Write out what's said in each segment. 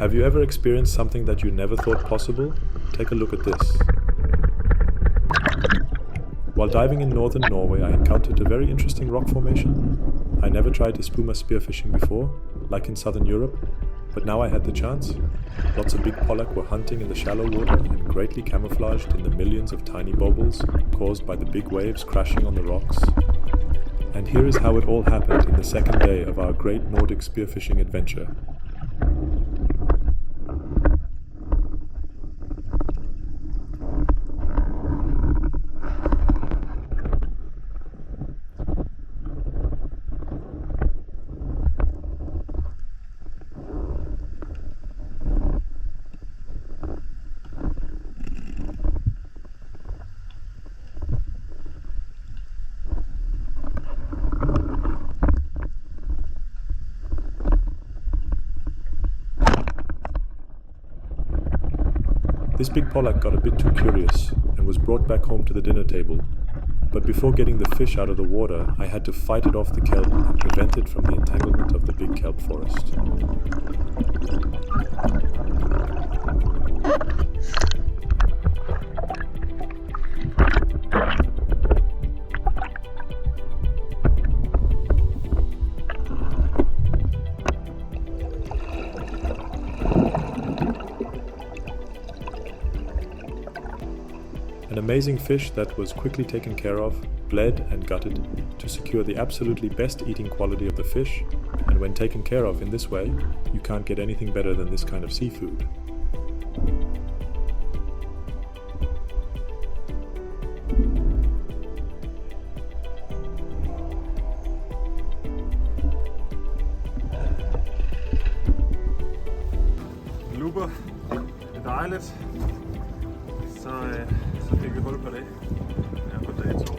Have you ever experienced something that you never thought possible? Take a look at this. While diving in northern Norway, I encountered a very interesting rock formation. I never tried Espuma spearfishing before, like in southern Europe, but now I had the chance. Lots of big Pollacks were hunting in the shallow water and greatly camouflaged in the millions of tiny bubbles caused by the big waves crashing on the rocks. And here is how it all happened in the second day of our great Nordic spearfishing adventure. This big Pollack got a bit too curious and was brought back home to the dinner table. But before getting the fish out of the water, I had to fight it off the kelp and prevent it from the entanglement of the big kelp forest. An amazing fish that was quickly taken care of, bled and gutted to secure the absolutely best eating quality of the fish, and when taken care of in this way, you can't get anything better than this kind of seafood. Looper, det er dejligt. Så fik vi hul på det her på dag 2.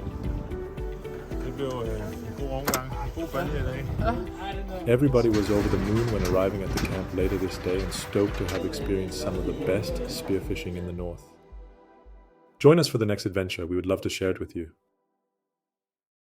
Det blev en god omgang, en god balje i dag. Everybody was over the moon when arriving at the camp later this day and stoked to have experienced some of the best spearfishing in the north. Join us for the next adventure, we would love to share it with you.